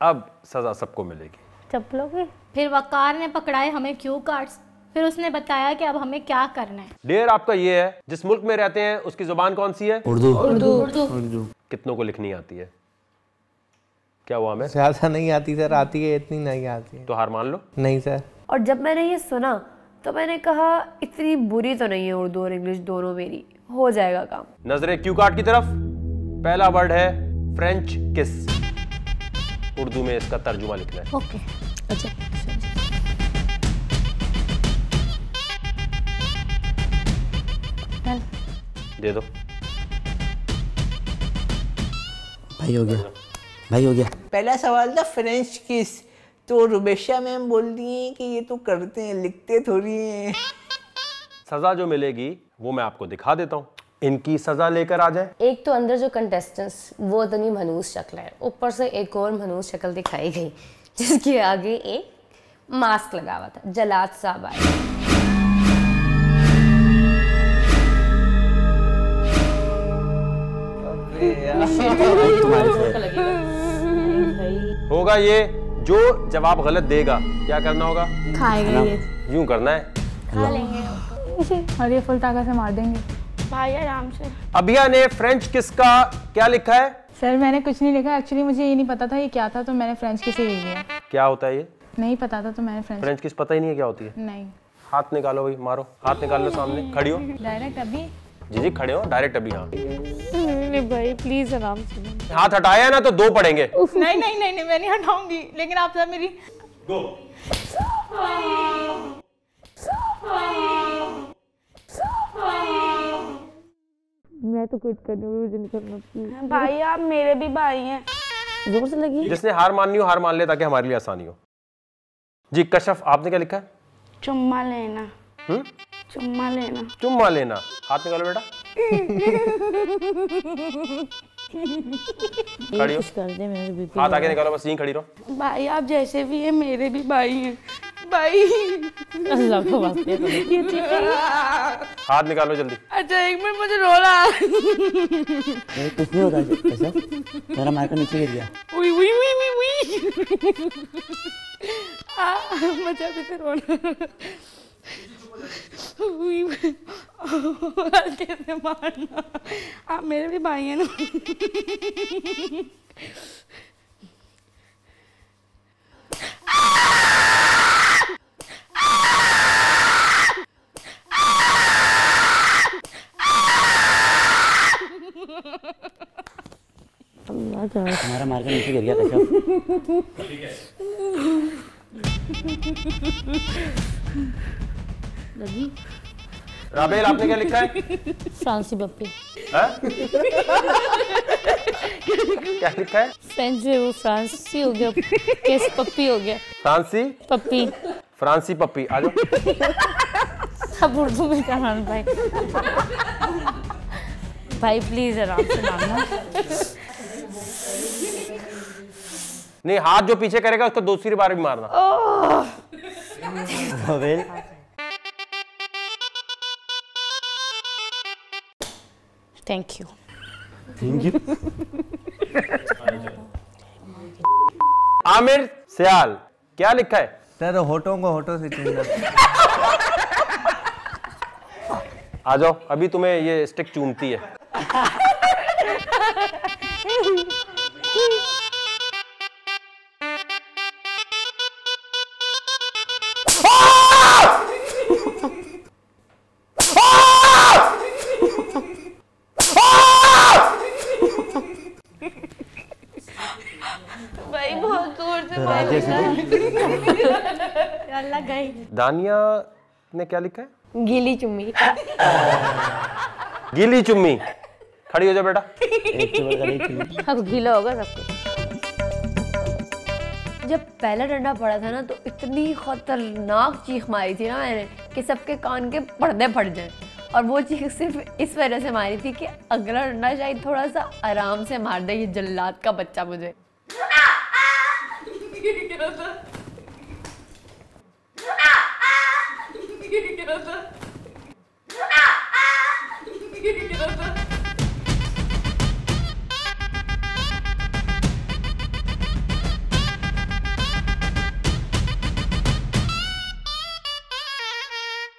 अब सजा सबको मिलेगी। चप्पलों की। फिर वकार ने पकड़ाए हमें क्यू कार्ड्स, फिर उसने बताया कि अब हमें क्या करना है। डेयर आपका ये है, जिस मुल्क में रहते हैं उसकी जुबान कौन सी है? उर्दू। उर्दू। कितनों को लिखनी आती है? क्या हुआ हमें? ज्यादा नहीं आती सर, आती है इतनी नहीं आती है। तो हार मान लो। नहीं सर। और जब मैंने ये सुना तो मैंने कहा इतनी बुरी तो नहीं है उर्दू और इंग्लिश दोनों मेरी, हो जाएगा काम। नजरे क्यू कार्ड की तरफ। पहला वर्ड है फ्रेंच किस। उर्दू में इसका तर्जुमा लिखना है। ओके। अच्छा दे दो। भाई हो गया, भाई हो गया। पहला सवाल था फ्रेंच किस, तो रुबेशा मैम बोलती हैं कि ये तो करते हैं, लिखते थोड़ी हैं। सजा जो मिलेगी वो मैं आपको दिखा देता हूँ। इनकी सजा लेकर आ जाए। एक तो अंदर जो कंटेस्टेंट्स वो इतनी मनहूस शक्ल है, ऊपर से एक और मनहूस शक्ल दिखाई गई जिसके आगे एक मास्क लगा हुआ था। जलाद साहब आए। होगा ये जो जवाब गलत देगा क्या करना होगा? खाएगा ये। यूं करना है। खा लेंगे और ये फुल ताकत से मार देंगे। भाई आराम से। अभिया ने फ्रेंच किस का क्या लिखा है? सर मैंने कुछ नहीं लिखा, एक्चुअली मुझे ये नहीं पता था ये क्या था, तो मैंने फ्रेंच किस ही लिख दिया। क्या होता है ये? नहीं पता था तो मैंने फ्रेंच किस पता ही नहीं है क्या होती है? नहीं। हाथ निकालो भाई, मारो। हाथ निकाल लो, सामने खड़ी हो। डायरेक्ट अभी? जी खड़े हो डायरेक्ट अभी। हाँ नहीं भाई प्लीज आराम से। हाथ हटाया ना तो दो पड़ेंगे। नहीं नहीं नहीं नहीं मैं नहीं हटाऊंगी, लेकिन आप सब मेरी गो। मैं तो क्विट कर दूंगी, मुझे नहीं करना। भाई आप मेरे भी भाई हैं। जोर से लगी। जिसने हार माननी हो हार मान ले ताकि हमारे लिए आसानी हो। जी कशफ आपने क्या लिखा है? चुम्मा लेना। चुम्मा लेना। चुम्मा लेना। हाथ निकालो बेटा। खड़ी हो। कर दे, मेरे बीपी हाथ आगे निकालो, बस यहीं खड़ी रहो। भाई आप जैसे भी हैं मेरे भी भाई हैं। भाई अल्लाह को वास्ते हाथ निकालो जल्दी। अच्छा एक मिनट, मुझे रोना। कुछ नहीं होता कैसा? मेरा माइक नीचे गिर गया। उई उई उई उई उई। मजा भी तो रोना। हल्के से मारना। आप मेरे भी भाई हैं ना। हमारा मार्कर नीचे गिर गया कशफ। राबेल आपने क्या लिखा है? फ्रांसी पप्पी। क्या लिखा है? फ्रेंच से वो फ्रांसी हो गया, केस पप्पी हो गया। फ्रांसी पप्पी। फ्रांसी पप्पी। आ जाओ। अब उर्दू में कहा भाई। भाई प्लीज आराम से मारना। नहीं हाथ जो पीछे करेगा उसको दूसरी बार भी मारना। Thank you. आमिर सियाल क्या लिखा है? सर होठों को होठों से चूमना। आ जाओ, अभी तुम्हें ये स्टिक चूमती है। भाई बहुत दूर से अल्लाह गई। दानिया ने क्या लिखा है? गीली चुम्मी। गीली चुम्मी। खड़ी हो जाओ बेटा। अब गीला होगा सब कुछ। जब पहला डंडा पड़ा था ना तो इतनी खतरनाक चीख मारी थी ना मैंने कि सबके कान के पर्दे फट जाए। और वो चीख सिर्फ इस वजह से मारी थी कि अगला डंडा शायद थोड़ा सा आराम से मार दे ये जल्लाद का बच्चा मुझे।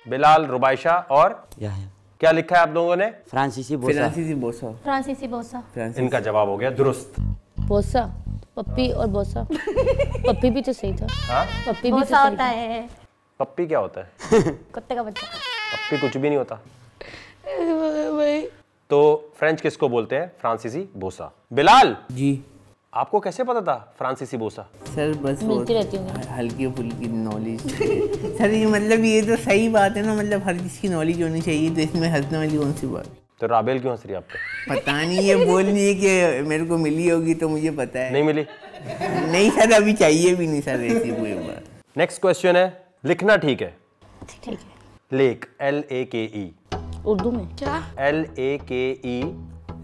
बिलाल, रुबाइशा और या क्या लिखा है आप लोगों ने? फ्रांसीसी बोसा। फ्रांसीसी बोसा। इनका जवाब हो गया दुरुस्त। बोसा, पप्पी और बोसा। पप्पी भी तो सही था। हाँ? पप्पी भी बोसा होता है पप्पी क्या होता है? कुत्ते का बच्चा। पप्पी कुछ भी नहीं होता। तो फ्रेंच किसको बोलते हैं? फ्रांसीसी बोसा। बिलाल जी आपको कैसे पता था फ्रांसीसी बोसा? सर बस मिलती रहती हूँ। हल्की फुल्की नॉलेज। सर ये मतलब ये तो सही बात है ना, मतलब हर चीज़ की नॉलेज होनी चाहिए, तो इसमें हंसने वाली कौन सी बात? तो राबेल क्यों हंस रही है आप पे? पता नहीं, ये बोल रही है कि मेरे को मिली होगी तो मुझे पता है। नहीं मिली? नहीं सर, अभी चाहिए भी नहीं सर ऐसी कोई बात। नेक्स्ट क्वेश्चन है, लिखना ठीक है? ठीक है। Lake, LAKE। उर्दू में क्या? LAKE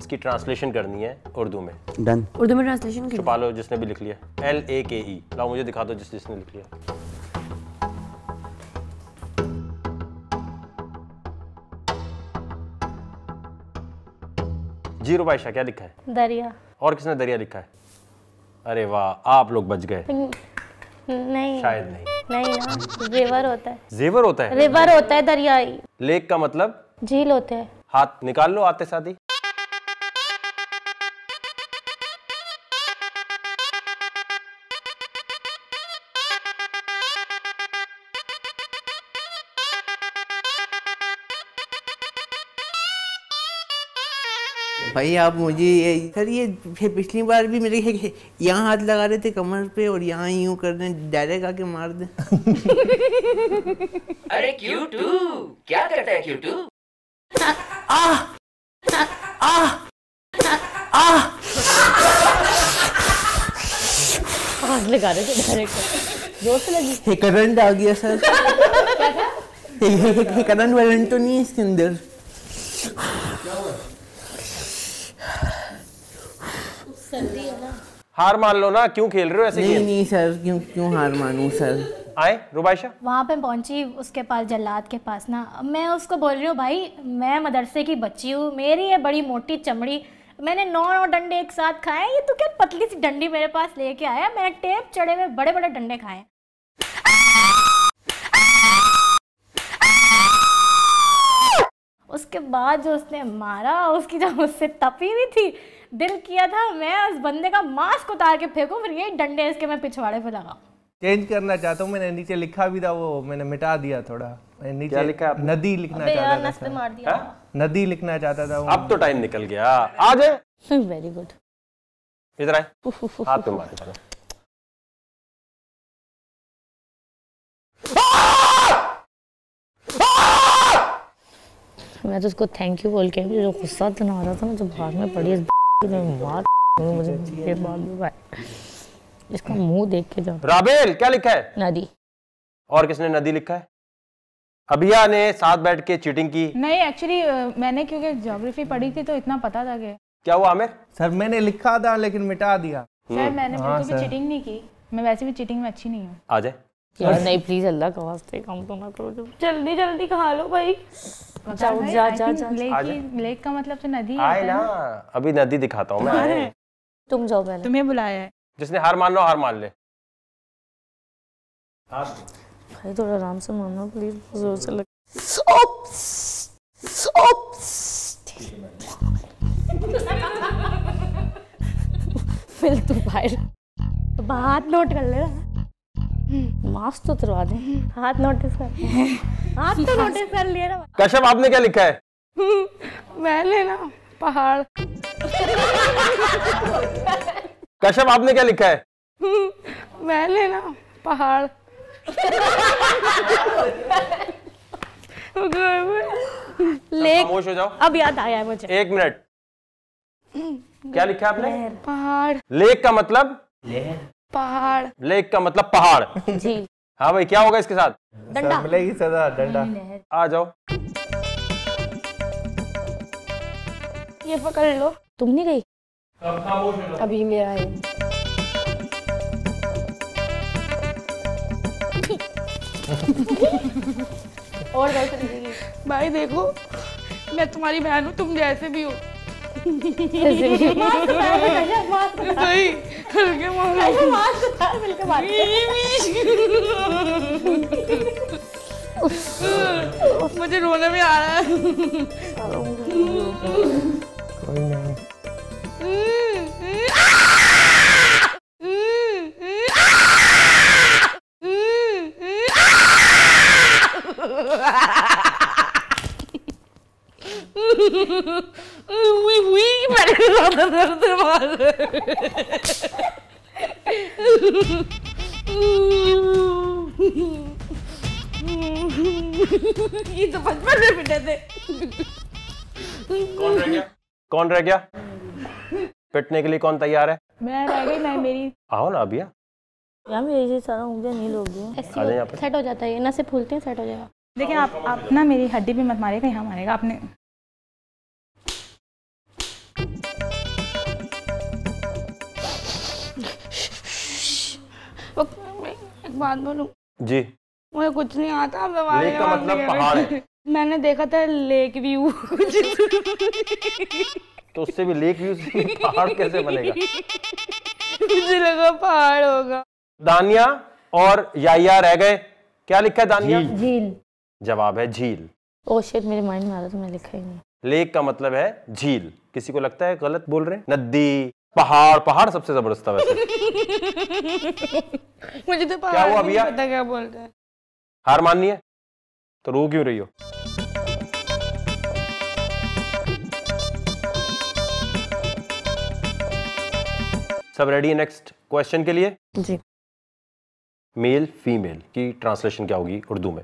इसकी ट्रांसलेशन करनी है उर्दू में। डन। उर्दू में ट्रांसलेशन की छुपा लो जिसने भी लिख लिया। LAKE लाओ मुझे दिखा दो जिसने लिख लिया। जी रुबाइशा क्या लिखा है? दरिया। और किसने दरिया लिखा है? अरे वाह आप लोग बच गए। नहीं शायद नहीं। नहीं ना, रिवर होता है। जेवर होता है? रिवर होता है, दरियाई। लेक का मतलब? झील होते हैं। हाथ निकाल लो आते साथ ही। भाई आप मुझे सर ये पिछली बार भी मेरे यहाँ हाथ लगा रहे थे कमर पे और यहाँ यूं कर रहे हैं, डायरेक्ट आके मार दे। अरे क्यूटू क्या करता है क्यूटू? आग लगा रहे थे डायरेक्ट, जोर से लगी। करंट आ गया सर। करंट वरंट तो नहीं है इसके अंदर। हार मान लो ना, क्यों खेल रहे हो ऐसे? नहीं सर, क्यों हार मानूं सर? आए रुबाइशा? वहाँ पे पहुंची उसके पास, जल्लाद के पास ना। मैं उसको बोल रही हूँ भाई मैं मदरसे की बच्ची हूँ, मेरी ये बड़ी मोटी चमड़ी, मैंने 9 डंडे एक साथ खाए, ये तू क्या पतली सी डंडी मेरे पास लेके आया? मैंने टेप चढ़े हुए बड़े बड़े डंडे खाए। उसके बाद जो उसने मारा, उसकी जब मुझसे तपी हुई थी, दिल किया था मैं उस बंदे का मास्क उतार के फेंकूं, फिर यही डंडे इसके मैं पिछवाड़े पे लगा। चेंज करना चाहता हूँ, मैंने नीचे लिखा भी था, वो मैंने मिटा दिया थोड़ा। नीचे क्या लिखा है आपने? नदी लिखना चाहता था। मार दिया। नदी लिखना चाहता था। अब तो टाइम निकल गया। आ जाए। Very good. इधर आए, हाथ पे मारो। मैं तो उसको थैंक यू बोल के भी जो गुस्सा तना रहा था ना, जो भाग में पड़ी इस मार मुझे ये बात भी भाई, इसका मुंह देख के जाओ। राबेल क्या लिखा है? नदी। और किसने नदी लिखा है? अभिया ने साथ बैठ के चीटिंग की। नहीं एक्चुअली मैंने क्योंकि ज्योग्राफी पढ़ी थी तो इतना पता था कि। क्या हुआ आमिर? सर मैंने लिखा था लेकिन मिटा दिया। सर मैंने बिल्कुल भी चीटिंग नहीं की, मैं वैसे भी चीटिंग में अच्छी नहीं हूँ। आ जाए यार नहीं प्लीज अल्लाह का वास्ते काम तो ना करो, जल्दी जल्दी खा लो भाई। जाओ जा जा जा। लेक का मतलब तो नदी आए ना, अभी नदी दिखाता हूँ मैं। आए तुम जाओ पहले, तुम्हें बुलाया है। जिसने हार मान लो हार मान ले। भाई थोड़ा आराम से मानो प्लीज, जोर से लग। ओप्स ओप्स फिर तू बाहर अब हाथ नोट कर लेना, मास्क तो उतरवा दे। हाथ नोटिस कर, हाथ तो नोटिस कर लिया ना। कश्यप आपने क्या लिखा है? मैंने ना पहाड़। कश्यप आपने क्या लिखा है? मैंने ना पहाड़। लेक। खामोश हो जाओ। अब याद आया है मुझे। 1 मिनट। क्या लिखा है आपने? पहाड़। लेक का मतलब? पहाड़। लेक का मतलब पहाड़। जी हाँ भाई क्या होगा इसके साथ? डंडा। मिलेगी सजा, डंडा। आ जाओ। ये पकड़ लो। तुम नहीं गई? अभी मेरा है। और कैसे? भाई देखो मैं तुम्हारी बहन हूँ, तुम जैसे भी हो। सही हल्के मुझे रोने भी आ रहा है। मेरे ज़्यादा दर्द ये तो बचपन में पिटे थे। कौन रह गया? कौन रह गया? पिटने के लिए कौन तैयार है? मैं रह गई, मैं मेरी। आओ ना अभी। यार मेरे सारा मुझे नहीं लोग सेट हो जाता है, ना से फूलते हैं, सेट हो जाएगा। देखिए आप ना मेरी हड्डी पे मत मारिएगा, यहाँ मारेगा आपने। एक बात बोलूं जी, मुझे कुछ नहीं आता। लेक का मतलब पहाड़ है। मैंने देखा था लेक व्यू। तो उससे भी लेक व्यू से पहाड़ कैसे बनेगा? मुझे लगा पहाड़ होगा। दानिया और याया रह गए। क्या लिखा है दानिया? झील। जवाब है झील। ओह शिट, मेरे माइंड में आ रहा था, मैं लिखा ही नहीं। लेक का मतलब है झील। किसी को लगता है गलत बोल रहे हैं? नदी, पहाड़। पहाड़ सबसे जबरदस्त था वैसे। मुझे तो क्या हुआ भैया? पता क्या बोलते हैं। हार माननी है तो रो क्यों रही हो? सब रेडी है नेक्स्ट क्वेश्चन के लिए? जी। मेल फीमेल की ट्रांसलेशन क्या होगी उर्दू में?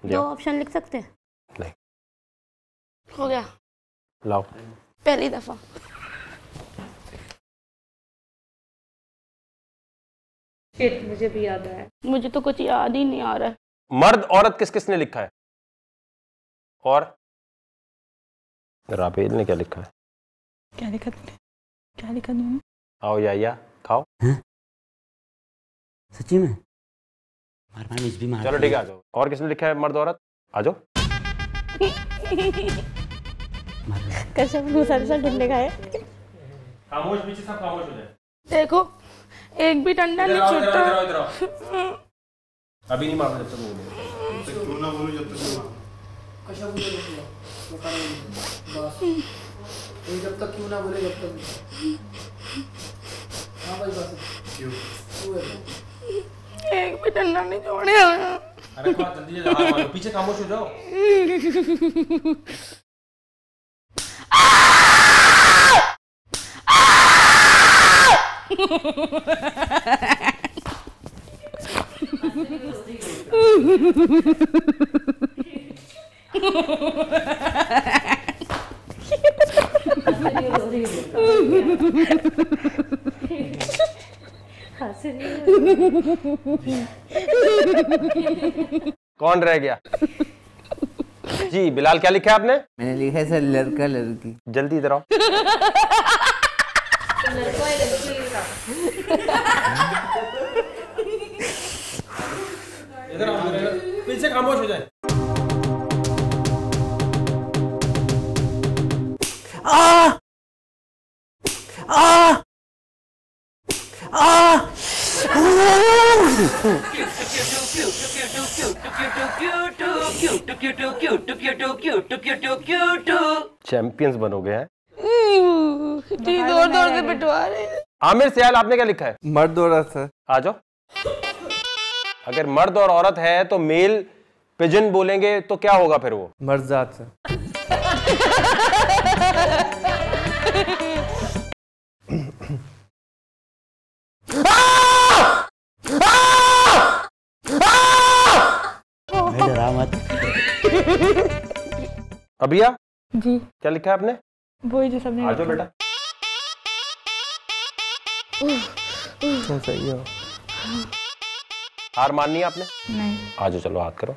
दो ऑप्शन लिख सकते हैं? नहीं। हो गया। लाओ। पहली दफा। मुझे भी याद आया। मुझे तो कुछ याद ही नहीं आ रहा है। मर्द औरत किस किसने लिखा है? और रापेल ने क्या लिखा है? क्या लिखा तुमने? क्या लिखा तुमने? आओ या खाओ। सच्ची में? मार मिस भी मार। चलो ठीक है, आ जाओ। और किसने लिखा है मर्द औरत? आ जाओ। कैसे ढूंढने का है? खामोश, पीछे सब खामोश हो जाए। देखो एक भी डंडा नहीं छूटता। अभी नहीं मारना जब तक ना बोलो, जब तक जब तक क्यों ना बोले, जब तक। हाँ भाई बस क्यों? एक भी डंडा नहीं छोड़े। अरे जल्दी से हाथ मारो, पीछे खामोश हो जाओ। कौन रह गया? जी बिलाल, क्या लिखा है आपने? मैंने लिखा है सर लड़का लड़की। जल्दी इधर आओ। इधर आओ, पीछे खामोश हो जाए। चैंपियंस बनोगे हैं। जोर जोर से पिटवा रहे हैं। आमिर सियाल, आपने क्या लिखा है? मर्द औरत सर। आ जाओ। अगर मर्द और औरत है तो मेल पिजन बोलेंगे तो क्या होगा फिर? वो मर्जात सर। डरा मत। अभिया जी, क्या लिखा है आपने? वही जो सबने। आ जाओ बेटा। तुम सही हो। हार माननी है आपने? नहीं। आ जाओ, चलो हाथ करो।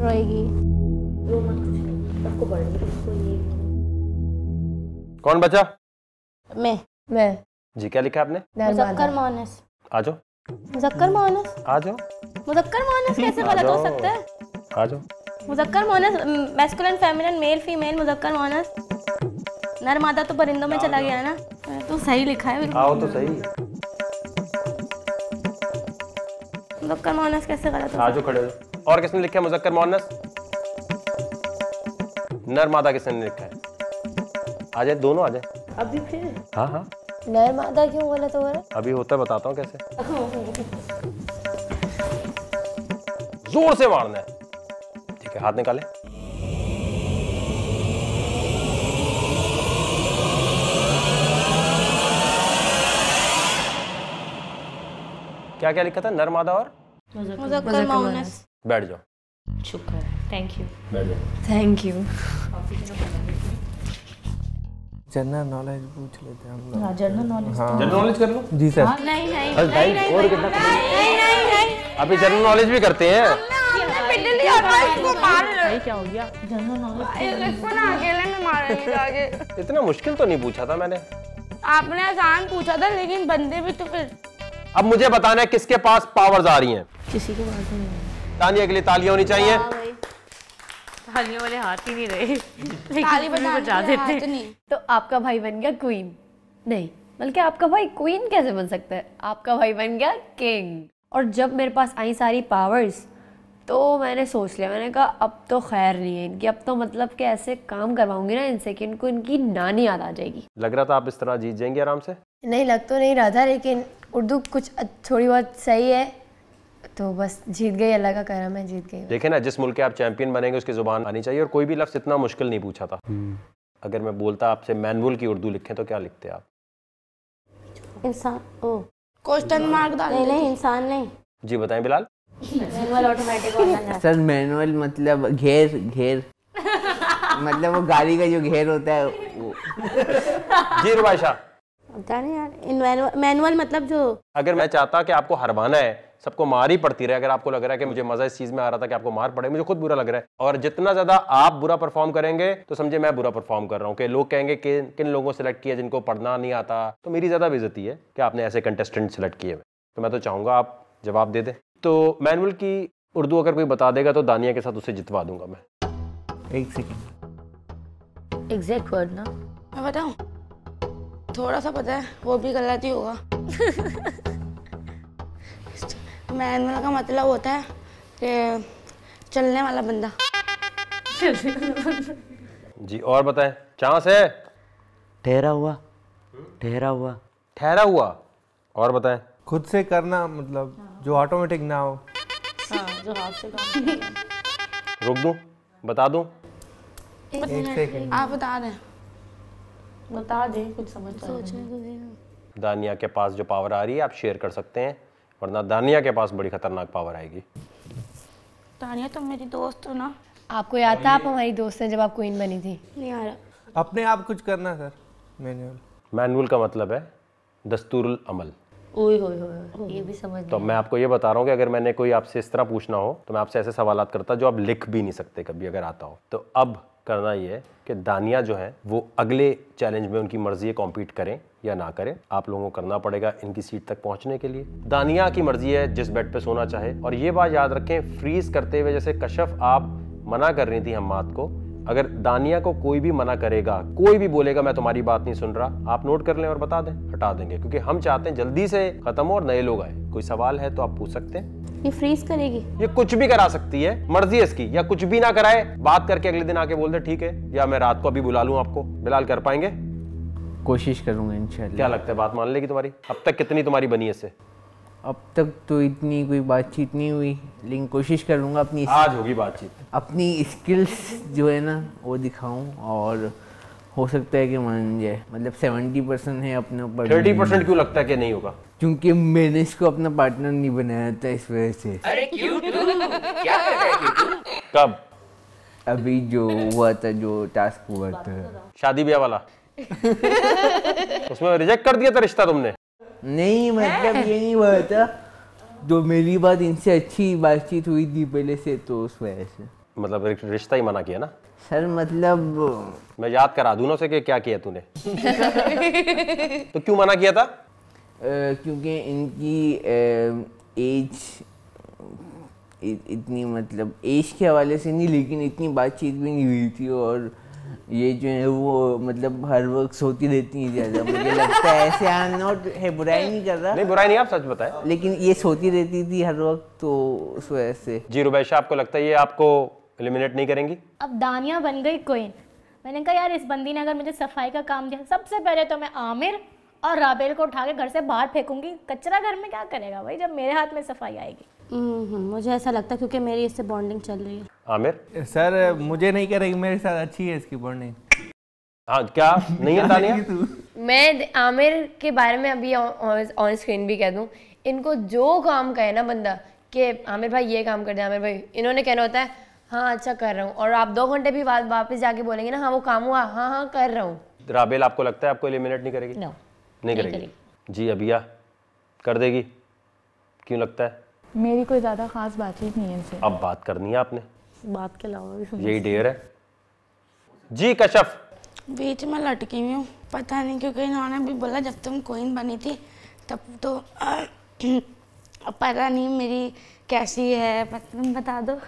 रोएगी। कौन बचा? मैं। जी, क्या लिखा है आपने? मुज़क्कर मुअन्नस। आ जाओ। मुज़क्कर मुअन्नस। आ जाओ। मुज़क्कर मुअन्नस कैसे गलत हो सकता है? आ जाओ। मुज़क्कर मुअन्नस, मैस्कुलिन फेमिनिन, मेल फीमेल, मुज़क्कर मुअन्नस। नर मादा तो परिंदों में चला गया ना, तो सही लिखा है बिल्कुल। आओ तो सही। मुज़क्कर मोअन्नस कैसे गलत हो? आज जो खड़े हो। और किसने लिखा है मुज़क्कर मोअन्नस? नर मादा किसने लिखा है? आ जाए, दोनों आ जाए। अभी फिर हाँ हाँ, नर मादा क्यों गलत हो रहा है? अभी होता है, बताता हूँ कैसे। जोर से मारना है। ठीक है, हाथ निकाले। क्या क्या लिखा था? नर मादा और मुज़क्कर मोअन्नस। बैठ जाओ। शुक्र है, थैंक यू। बैठ जाओ। Thank you. जनरल नॉलेज पूछ लेते हैं हम लोग। General knowledge. जनरल नॉलेज कर लो। जी सर। नहीं नहीं बस भाई, और कितना अभी जनरल नॉलेज भी करते हैं। भाई क्या हो गया? जनरल नॉलेज इसको ना अकेले में मारा नहीं जाके। इतना मुश्किल तो नहीं पूछा था मैंने। आपने आसान पूछा था, लेकिन बंदे भी तो फिर। अब मुझे बताना है किसके पास पावर्स आ रही हैं। किसी के पास नहीं। तानिया के लिए तालियां होनी चाहिए। तालियों वाले हाथ ही नहीं रहे। ताली बजा देते नहीं। तो आपका भाई बन गया क्वीन, नहीं बल्कि आपका भाई क्वीन कैसे बन सकता है? आपका भाई बन गया किंग। और जब मेरे पास आई सारी पावर्स तो मैंने सोच लिया, मैंने कहा अब तो खैर नहीं है इनकी, अब तो मतलब कि ऐसे काम करवाऊंगी ना इनसे कि इनको इनकी नानी याद आ जाएगी। लग रहा था आप इस तरह जीत जाएंगे आराम से। नहीं, लग तो नहीं रहा था, लेकिन उर्दू कुछ थोड़ी बहुत सही है तो बस जीत गई। अल्लाह का करम है, जीत गई। देखे ना, जिस मुल्क के आप चैंपियन बनेंगे उसकी जुबान आनी चाहिए। और कोई भी लफ्ज़ इतना मुश्किल नहीं पूछा था। अगर मैं बोलता आपसे मैनुअल की उर्दू लिखें तो क्या लिखते आप? इंसान। ओ, क्वेश्चन मार्क डाल। नहीं, इंसान नहीं। जी बताएं बिलाल। मैनुअल ऑटोमेटिक होना है। सर मैनुअल मतलब घेर घेर मतलब वो गाड़ी का जो घेर होता है वो। जी रुबाइशा। पता नहीं यार, मैनुअल मतलब जो। अगर मैं चाहता कि आपको हरवाना है, सबको मार ही पड़ती रहे, अगर आपको लग रहा है कि मुझे मजा इस चीज में आ रहा था कि आपको मार पड़े, मुझे खुद बुरा लग रहा है। और जितना ज्यादा आप बुरा परफॉर्म करेंगे तो समझे मैं बुरा परफॉर्म कर रहा हूँ। कि लोग कहेंगे कि किन लोगों सेलेक्ट किया जिनको पढ़ना नहीं आता, तो मेरी ज्यादा बेइज्जती है कि आपने ऐसे कंटेस्टेंट सेलेक्ट किए हुए। तो मैं तो चाहूंगा आप जवाब दे दें। तो मैनुअल की उर्दू अगर कोई बता देगा तो दानिया के साथ उसे जितवा दूंगा मैं। एक सेकंड। एग्जैक्ट वर्ड ना मैं बताऊं, थोड़ा सा पता है, वो भी गलत ही होगा। मैनुअल का मतलब होता है कि चलने वाला बंदा। जी और बताएं। चांस है? ठहरा हुआ, ठहरा हुआ। ठहरा हुआ। और बताएं। खुद से करना, मतलब जो ऑटोमेटिक ना हो। जो हाथ से काम। रोक दूं? बता दूं? एक सेकंड। आप बता दें। बता दे, कुछ समझ दानिया के पास जो पावर आ रही है आप शेयर कर सकते हैं, वरना दानिया के पास बड़ी खतरनाक पावर आएगी। तानिया तुम मेरी दोस्त हो ना? आपको याद था आप हमारी दोस्त हैं जब आप क्वीन बनी थी? नहीं आ रहा। अपने आप कुछ करना सर। मैनुअल। मैनुअल का मतलब है दस्तूरुल अमल। ओए होए, ये भी समझ तो मैं आपको ये बता रहा हूँ कि अगर मैंने कोई आपसे इस तरह पूछना हो तो मैं आपसे ऐसे सवालात करता जो आप लिख भी नहीं सकते कभी अगर आता हो। तो अब करना ये है कि दानिया जो है वो अगले चैलेंज में उनकी मर्जी है कॉम्पीट करें या ना करें। आप लोगों को करना पड़ेगा इनकी सीट तक पहुंचने के लिए। दानिया की मर्जी है जिस बेड पे सोना चाहे। और ये बात याद रखें, फ्रीज करते हुए जैसे कशफ आप मना कर रही थी हम्माद को, अगर दानिया को कोई भी मना करेगा, कोई भी बोलेगा मैं तुम्हारी बात नहीं सुन रहा, आप नोट कर लें और बता दें, हटा देंगे। क्योंकि हम चाहते हैं जल्दी से खत्म हो और नए लोग आए। कोई सवाल है तो आप पूछ सकते हैं। ये फ्रीज करेगी? ये कुछ भी करा सकती है, मर्जी है इसकी। या कुछ भी ना कराए, बात करके अगले दिन आके बोल दे ठीक है, या मैं रात को अभी बुला लूं आपको। बिलाल कर पाएंगे? कोशिश करूंगा इंशाल्लाह। क्या लगता है बात मान लेगी तुम्हारी? अब तक कितनी तुम्हारी बनी है इससे? अब तक तो इतनी कोई बातचीत नहीं हुई, लेकिन कोशिश करूंगा अपनी आज होगी बातचीत। अपनी स्किल्स जो है ना वो दिखाऊं और हो सकता है कि मान जाए। मतलब 70% है अपने ऊपर। 30% क्यों लगता है कि नहीं होगा? क्योंकि मैंने इसको अपना पार्टनर नहीं बनाया था, इस वजह से। अरे क्यों क्या करता है क्यों? कब? अभी जो हुआ था, जो टास्क हुआ था शादी ब्याह वाला। उसमें रिजेक्ट कर दिया था रिश्ता तुमने? नहीं, मतलब ये नहीं हुआ था। जो मेरी बात इनसे अच्छी बातचीत हुई थी पहले से, तो उस वजह से। मतलब रिश्ता ही मना किया ना सर? मतलब मैं याद करा दूं ना उसे कि क्या किया तूने। तो क्यों मना किया था? क्योंकि इनकी एज इतनी, मतलब एज के हवाले से नहीं, लेकिन इतनी बातचीत भी नहीं हुई थी। और ये जो है वो मतलब हर वक्त सोती रहती है ज़्यादा, मुझे लगता है ऐसे। आई एम नॉट है, बुराई नहीं कर रहा। नहीं बुराई नहीं, आप सच बताएं। लेकिन ये सोती रहती थी हर वक्त, तो उस वजह से। जी रुबैशा, आपको लगता है ये आपको एलिमिनेट नहीं करेंगी? अब दानिया बन गई क्वीन। मैंने कहा यार इस बंदी ने अगर मुझे सफाई का काम दिया, सबसे पहले तो मैं आमिर और राबेल को उठा के घर से बाहर फेंकूंगी। कचरा घर में क्या करेगा भाई जब मेरे हाथ में सफाई आएगी। मुझे ऐसा लगता है क्योंकि मेरी इससे बॉन्डिंग चल रही है। आमिर सर मुझे नहीं करेगी, मेरे साथ अच्छी है इसकी बॉन्डिंग। हाँ क्या नहीं है तानिया? मैं आमिर के बारे में अभी ऑन स्क्रीन भी कह दूं, इनको जो काम कहे ना बंदा कि आमिर भाई ये काम कर दे, आमिर भाई, इन्होंने कहना होता है हाँ अच्छा कर रहा हूँ, और आप 2 घंटे भी बाद वापस जाके बोलेंगे ना हाँ वो काम हुआ, हाँ हाँ कर रहा हूँ। राबेल, आपको लगता है आपको एलिमिनेट नहीं करेगी? नो, नहीं करेगी। जी अबिया, कर देगी? क्यों लगता है? मेरी कोई ज़्यादा खास बातचीत नहीं है इनसे। अब बात करनी है आपने, बात के अलावा यही डेयर है। जी कशफ, बीच में लटकी हुई हूँ, पता नहीं क्योंकि इन्होंने भी बोला जब तुम क्वीन बनी थी तब तो पता नहीं मेरी कैसी है, तुम बता दो।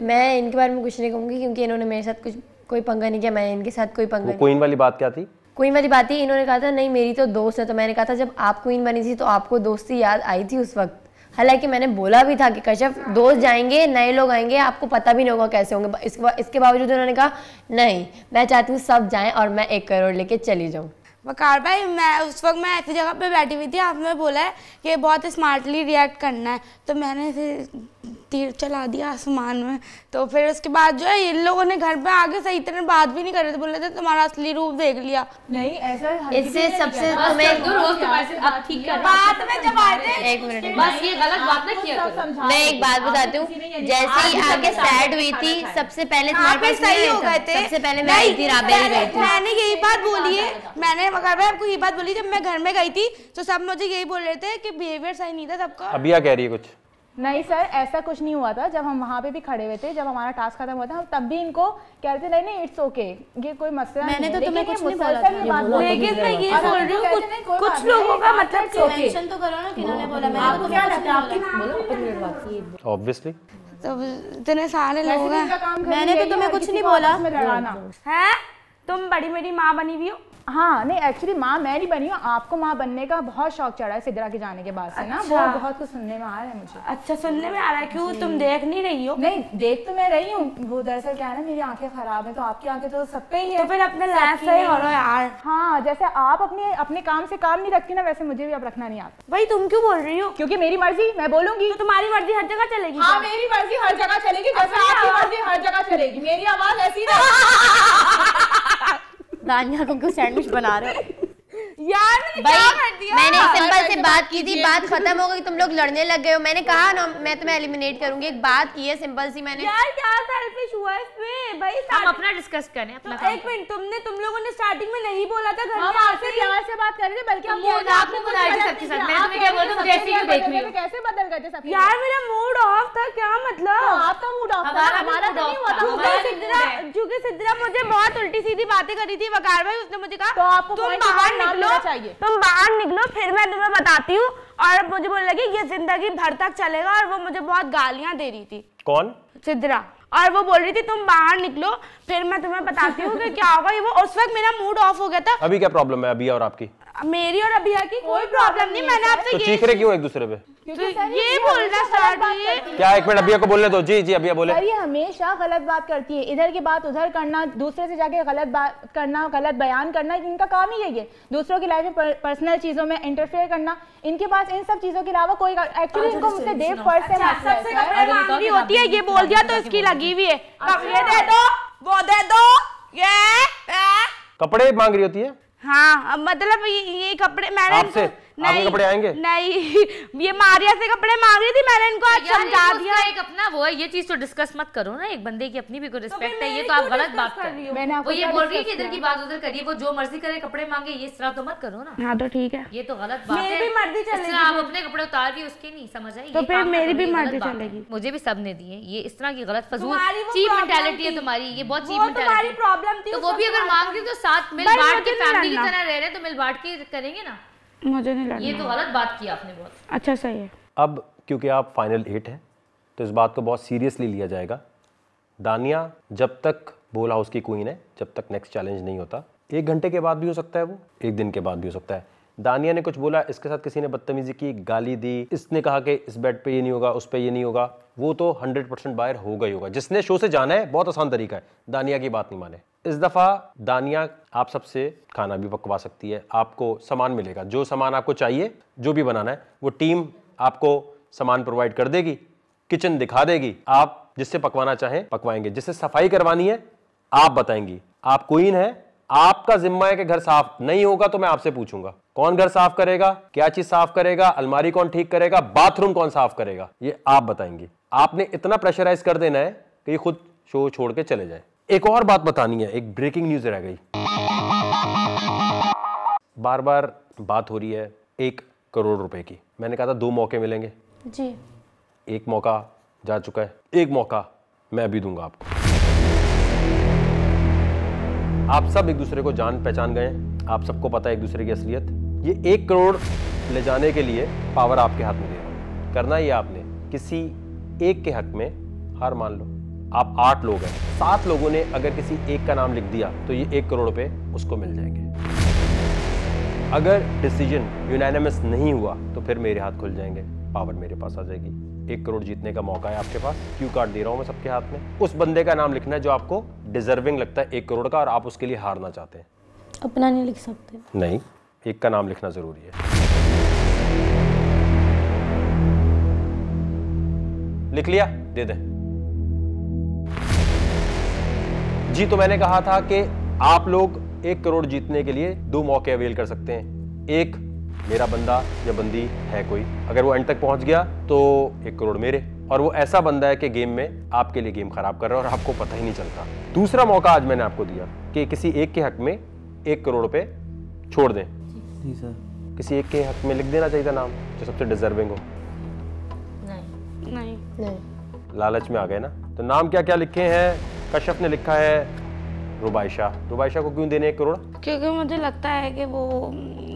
मैं इनके बारे में कुछ नहीं कहूँगी क्योंकि इन्होंने मेरे साथ कुछ कोई पंगा नहीं किया, मैंने इनके साथ कोई पंगा नहीं। क्वीन वाली बात क्या थी? क्वीन वाली बात ही इन्होंने कहा था नहीं मेरी तो दोस्त है, तो मैंने कहा था जब आप क्वीन बनी थी तो आपको दोस्ती याद आई थी उस वक्त। हालांकि मैंने बोला भी था कि कश्यप दोस्त जाएंगे, नए लोग आएंगे, आपको पता भी नहीं होगा कैसे होंगे। इसके बावजूद उन्होंने कहा नहीं मैं चाहती हूँ सब जाएं और मैं 1 करोड़ लेके चली जाऊँ। वकार भाई मैं उस वक्त मैं ऐसी जगह पे बैठी हुई थी, आपने बोला है कि बहुत स्मार्टली रिएक्ट करना है, तो मैंने फिर तीर चला दिया आसमान में। तो फिर उसके बाद जो है इन लोगों ने घर पे आके सही तरह बात भी नहीं कर रहे थे, बोल रहे थे तुम्हारा असली रूप देख लिया। नहीं ऐसा इससे सबसे तुम्हें आप ठीक कर बात में जब आए थे 1 मिनट बस ये गलत बात ना किया करो। मैं एक बात बताती हूँ, जैसे ही आगे सैड हुई थी सबसे पहले तुम्हारे पास सही हो गए थे, सबसे पहले मैं आई थी, राबेल गई थी। मैंने यही बात बोली है, मैंने वकार भाई आपको यही बात बोली, जब मैं घर में गई थी तो सब मुझे यही बोल रहे थे कि बिहेवियर सही नहीं था सबका। अबिया कह रही है कुछ? नहीं सर ऐसा कुछ नहीं हुआ था, जब हम वहाँ पे भी खड़े हुए थे, जब हमारा टास्क खत्म हुआ था हम तब भी इनको कह रहे थे नहीं इट्स ओके, ये कोई मसला नहीं है। मैंने तो तुम्हें कुछ नहीं बोला, लेकिन मैं ये बोल रही हूँ कुछ लोगों का मतलब मेंशन तो करो ना किन्होंने बोला। मैंने आपको क्या लगता है आपकी ऑब्वियसली तो इतने सारे लोग हैं, मैंने तो तुम्हें कुछ नहीं बोला है तुम बड़ी मेरी माँ बनी हुई हो। हाँ नहीं एक्चुअली माँ मैं नहीं बनी हूँ, आपको माँ बनने का बहुत शौक चढ़ा है सिद्रा के जाने के बाद से ना। वो बहुत कुछ सुनने में आ रहा है मुझे। अच्छा सुनने में आ रहा है, क्यों तुम देख नहीं रही हो? नहीं देख तो मैं रही हूँ, वो दरअसल क्या है ना मेरी आंखें खराब है, तो आपकी आंखें तो सब पे ही है। तो फिर अपने लाइफ सही हो रहा है यार। हाँ जैसे आप अपने काम से काम नहीं रखती ना, वैसे मुझे भी अब रखना नहीं आता। भाई तुम क्यों बोल रही हो? क्योंकि मेरी मर्जी, मैं बोलूंगी। तो तुम्हारी मर्जी हर जगह चलेगी? हाँ मेरी मर्जी हर जगह चलेगी, जैसे आपकी मर्जी हर जगह चलेगी, मेरी आवाज ऐसी नहीं। दानिया को क्यों सैंडविच बना रहे हो? यार मैंने सिंपल से बात की थी, बात खत्म हो गई, तुम लोग लड़ने लग गए हो। मैंने कहा ना मैं तुम्हें एलिमिनेट करूंगी, एक बात की है सिंपल सी मैंने। यार क्या सेल्फिश हुआ इसमें भाई? हम अपना डिस्कस करें अपना। तो एक मिनट, तुम लोगों ने स्टार्टिंग में नहीं बोला था घर में? हम आपसे प्यार से बात कर रहे थे, बल्कि हम आपने बुलाया था सबके साथ। मैं तुम्हें क्या बोल रही हूं, जैसे ही देख रही हूं कैसे बदल गए थे सब। यार मेरा मूड ऑफ था, क्या मतलब? आपका मूड ऑफ था, हमारा तो नहीं हुआ था। क्योंकि सिद्रा मुझे बहुत उल्टी सीधी बातें करी थी वकार भाई, उसने मुझे कहा तो आपको तुम बाहर निकलो, तुम बाहर निकलो फिर मैं तुम्हें बताती हूँ। और मुझे बोलने लगी ये जिंदगी भर तक चलेगा, और वो मुझे बहुत गालियां दे रही थी। कौन? सिद्रा। और वो बोल रही थी तुम बाहर निकलो फिर मैं तुम्हें बताती हूँ कि क्या होगा। ये वो उस वक्त मेरा मूड ऑफ हो गया था। अभी क्या प्रॉब्लम है अबिया और आपकी? मेरी और अबिया की कोई प्रॉब्लम नहीं, मैंने आपसे तो चीख रहे क्यों एक दूसरे पे? तो ये बोलना स्टार्ट किए क्या? एक मिनट अबिया को बोलने दो। जी जी अबिया बोले। ये हमेशा गलत बात करती है, इधर की बात उधर करना, दूसरे से जाके गलत बात करना, गलत बयान करना, इनका काम ही यही है। दूसरों की लाइफ में पर्सनल चीजों में इंटरफेयर करना, इनके पास इन सब चीजों के अलावा कोई एक्चुअली इनको मुझसे डे फर्स्ट से मतलब होती है। ये बोल दिया तो इसकी लगी हुई है, ये दे दो वो दे दो, ये कपड़े मांग रही होती है। हाँ मतलब ये कपड़े मैंने आपसे आपके कपड़े आएंगे? नहीं ये मारिया से कपड़े मांग रही थी, मैंने इनको आज समझा दिया। एक अपना वो है, ये चीज तो डिस्कस मत करो ना, एक बंदे की अपनी भी कोई रिस्पेक्ट है। ये तो आप गलत बात कर रही हो। वो ये बोल रही है कि इधर की बात उधर करिए, वो जो मर्जी करे कपड़े मांगे, ये इस तरह तो मत करो ना। हाँ तो ठीक है, ये तो गलत बात है। मेरी भी मर्जी चलेगी। आप अपने कपड़े उतार रही हो उसके नहीं, समझ आई? तो फिर मेरी भी मर्जी चलेगी। मुझे भी सब ने दिए, ये इस तरह की गलत फजूल चीप मेंटालिटी है तुम्हारी, ये बहुत चीप मेंटालिटी। प्रॉब्लम थी तो वो भी अगर मांग रही तो साथ मिल बांट के फैमिली की तरह रह रहे तो मिल बांट के करेंगे ना। मुझे नहीं लगा, ये तो गलत बात की आपने बहुत। अच्छा सही है। अब क्योंकि आप फाइनल 8 हैं तो इस बात को बहुत सीरियसली लिया जाएगा। दानिया जब तक बोल हाउस की क्वीन है जब तक नेक्स्ट चैलेंज नहीं होता। 1 घंटे के बाद भी हो सकता है, वो 1 दिन के बाद भी हो सकता है। दानिया ने कुछ बोला, इसके साथ किसी ने बदतमीजी की, गाली दी, इसने कहा कि इस बेड पे ये नहीं होगा, उस पे ये नहीं होगा, वो तो 100% बाहर होगा ही होगा। जिसने शो से जाना है, बहुत आसान तरीका है, दानिया की बात नहीं माने। इस दफ़ा दानिया आप सबसे खाना भी पकवा सकती है, आपको सामान मिलेगा, जो सामान आपको चाहिए, जो भी बनाना है वो टीम आपको सामान प्रोवाइड कर देगी, किचन दिखा देगी, आप जिससे पकवाना चाहें पकवाएंगे, जिससे सफाई करवानी है आप बताएंगी। आप क्वीन है, आपका जिम्मा है कि घर साफ नहीं होगा तो मैं आपसे पूछूंगा कौन घर साफ करेगा, क्या चीज साफ करेगा, अलमारी कौन ठीक करेगा, बाथरूम कौन साफ करेगा, ये आप बताएंगी। आपने इतना प्रेशराइज कर देना है कि ये खुद शो छोड़ के चले जाए। एक और बात बतानी है, एक ब्रेकिंग न्यूज रह गई। बार बार बात हो रही है 1 करोड़ रुपए की। मैंने कहा था 2 मौके मिलेंगे जी। 1 मौका जा चुका है, 1 मौका मैं अभी दूंगा आपको। आप सब एक दूसरे को जान पहचान गए, आप सबको पता है एक दूसरे की असलियत। ये 1 करोड़ ले जाने के लिए पावर आपके हाथ में दे रहा हूं। करना ये आपने किसी एक के हक में हार मान लो। आप 8 लोग हैं, 7 लोगों ने अगर किसी एक का नाम लिख दिया तो ये 1 करोड़ रुपए उसको मिल जाएंगे। अगर डिसीजन यूनानिमस नहीं हुआ तो फिर मेरे हाथ खुल जाएंगे, पावर मेरे पास आ जाएगी। 1 करोड़ जीतने का मौका है आपके पास, क्यू कार्ड दे रहा हूं मैं सबके हाथ में। उस बंदे का नाम लिखना है जो आपको डिजर्विंग लगता है 1 करोड़ का और आप उसके लिए हारना चाहते हैं। अपना नहीं लिख सकते? नहीं, एक का नाम लिखना जरूरी है। लिख लिया? दे दें जी। तो मैंने कहा था कि आप लोग 1 करोड़ जीतने के लिए 2 मौके अवेल कर सकते हैं। एक, मेरा बंदा या बंदी है कोई, अगर वो एंड तक पहुंच गया तो 1 करोड़ मेरे, और वो ऐसा बंदा है कि गेम में आपके लिए गेम खराब कर रहा है और आपको पता ही नहीं चलता। दूसरा मौका आज मैंने आपको दिया कि किसी एक के हक में 1 करोड़ रुपए छोड़ दें। जी सर। किसी एक के हक में लिख देना चाहिए था नाम जो सबसे डिजर्विंग हो। नहीं। लालच में आ गए ना। तो नाम क्या क्या लिखे हैं? कश्यप ने लिखा है रुबाइशा। रुबाइशा को क्यों देने 1 करोड़? क्योंकि मुझे लगता है कि वो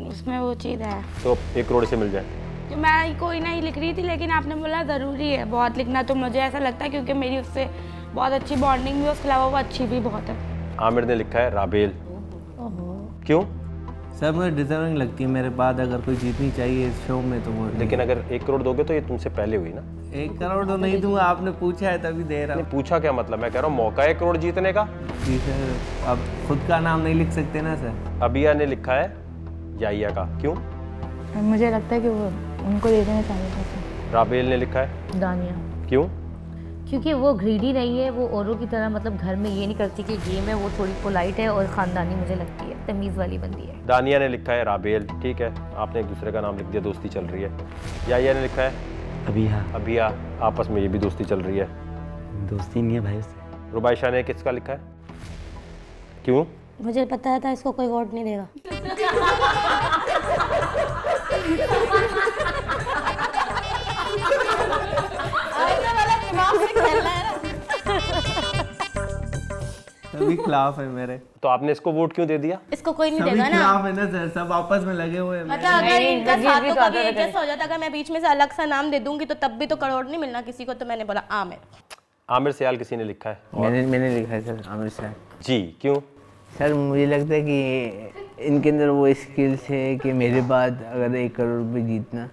उसमें वो चीज़ है तो 1 करोड़ से मिल जाए। कि मैं कोई नहीं लिख रही थी, लेकिन आपने बोला ज़रूरी है बहुत लिखना, तो मुझे ऐसा लगता है क्योंकि मेरी उससे बहुत अच्छी बॉन्डिंग भी, उसके अलावा वो अच्छी भी बहुत है। आमिर ने लिखा है राबेल। क्यों? सर मुझे डिजर्विंग लगती है, मेरे बाद अगर कोई जीतनी चाहिए इस शो में तो वो। लेकिन अगर 1 करोड़ दोगे तो ये तुमसे पहले हुई ना। 1 करोड़ तो नहीं दूंगा, आपने पूछा है तभी दे रहा हूँ। पूछा क्या मतलब? मैं कह रहा हूँ मौका है 1 करोड़ जीतने का। जी सर, अब खुद का नाम नहीं लिख सकते ना सर। अबिया ने लिखा है याहिया का। क्यों? मुझे लगता है कि वो उनको दे देना चाहिए। राबेल ने लिखा है दानिया। क्यों? क्योंकि वो ग्रीडी नहीं है, वो औरों की तरह मतलब घर में ये नहीं करती कि गेम है, वो थोड़ी पोलाइट है और ख़ानदानी मुझे लगती है, तमीज़ वाली बंदी है। दानिया ने लिखा है राबेल। ठीक है, आपने एक दूसरे का नाम लिख दिया, दोस्ती चल रही है। याहिया ने लिखा है अबिया। अबिया, आपस में ये भी दोस्ती चल रही है। दोस्ती नहीं है भाई उससे। रुबाइशा ने किसका लिखा है? क्यों? मुझे पता था इसको कोई वोट नहीं देगा। सभी खिलाफ है मेरे। तो आपने इसको वोट क्यों दे दिया? इसको कोई नहीं सभी देगा ना। खिलाफ है ना सर, सब आपस में लगे हुए हैं। मतलब अगर इनका साथ तो कभी एडजस्ट हो जाता, अगर मैं बीच में से अलग सा नाम दे दूंगी तो तब भी तो करोड़ नहीं मिलना किसी को। तो मैंने बोला आमिर। आमिर सियाल किसी ने लिखा है? मैंने लिखा है सर, आमिर सर जी। क्यों? सर मुझे लगता है कि इनके अंदर वो स्किल्स है कि मेरे बाद अगर 1 करोड़ रुपये जीतना,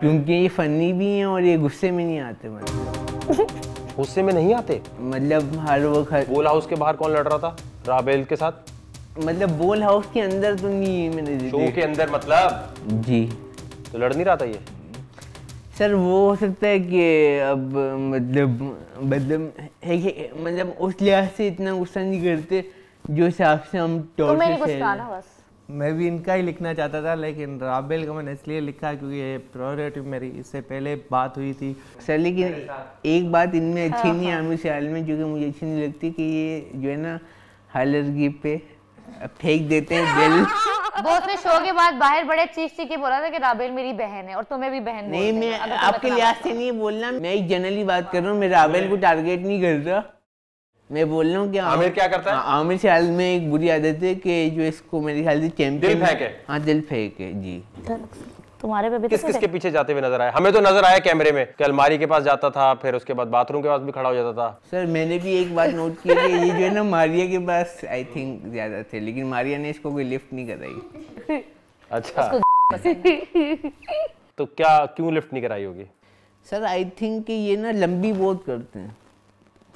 क्योंकि ये फनी भी हैं और ये गुस्से में नहीं आते। मतलब गुस्से में नहीं आते? मतलब हर वक्त बोल हाउस के बाहर कौन लड़ रहा था राबेल के साथ? मतलब बोल हाउस के अंदर तो नहीं, मैंने शो के अंदर मतलब। जी। तो लड़ नहीं रहा था ये? सर वो हो सकता है कि अब मतलब है कि मतलब उस लिहाज से इतना गुस्सा नहीं करते जो हिसाब से हम तो मेरी गुस्सा ना बस। मैं भी इनका ही लिखना चाहता था, लेकिन राबेल का मैंने इसलिए लिखा क्योंकि ये प्रोरेटिव मेरी इससे पहले बात हुई थी। सर लेकिन एक बात इनमें अच्छी नहीं है आमिर सियाल में, जो कि मुझे अच्छी नहीं लगती, कि ये जो है ना हालरगी पे फेंक देते हैं दिल। वो उसने शो के बाद बाहर बड़े चीख के बोला था कि राबेल मेरी बहन है और तुम्हें भी बहन नहीं, मैं आपके लिहाज से नहीं बोलना, मैं एक जनरली बात कर रहा हूँ। मैं राबेल को टारगेट नहीं कर रहा, मैं बोल रहा हूँ कि आमिर क्या करता है? आमिर सियाल में एक बुरी आदत है कि जो इसको मेरे ख्याल से चैंपियन दिल फेंक है। हाँ दिल फेंक है जी। तुम्हारे पे भी किस किस के पीछे जाते हुए नजर आए? हमें तो नजर आया कैमरे में कि अलमारी के पास जाता था, फिर उसके बाद बाथरूम के पास भी खड़ा हो जाता था। सर मैंने भी एक बात नोट की कि ये जो है ना मारिया के पास आई थिंक ज्यादा थे, लेकिन मारिया ने इसको कोई लिफ्ट नहीं कराई। अच्छा तो क्या क्यों लिफ्ट नहीं कराई होगी? सर आई थिंक कि ये ना लंबी बहुत करते हैं,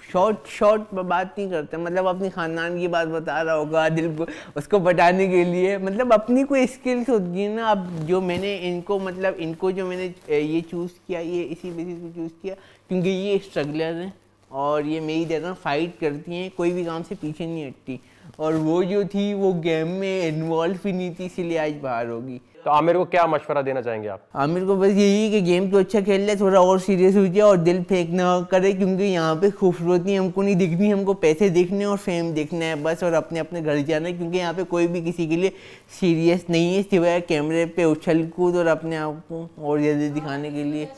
शॉर्ट बात नहीं करते। मतलब अपने खानदान की बात बता रहा होगा दिल को उसको बताने के लिए, मतलब अपनी कोई स्किल्स होती है ना। अब जो मैंने इनको मतलब इनको जो मैंने ये चूज़ किया, ये इसी बेसिस पे चूज़ किया क्योंकि ये स्ट्रगलर हैं और ये मेरी तरह फाइट करती हैं, कोई भी काम से पीछे नहीं हटती। और वो जो थी वो गेम में इन्वॉल्व ही नहीं थी, इसीलिए आज बाहर होगी। तो आमिर को क्या मशवरा देना चाहेंगे आप? आमिर को बस यही कि गेम तो अच्छा खेल ले, थोड़ा और सीरियस हो जाए और दिल फेंक ना करे, क्योंकि यहाँ पे खूबसूरती हमको नहीं दिखनी, हमको पैसे देखने और फेम देखना है बस, और अपने अपने घर जाना है। क्योंकि यहाँ पे कोई भी किसी के लिए सीरियस नहीं है सिवाय कैमरे पे उछल कूद और अपने आप को और जल्दी दिखाने के लिए।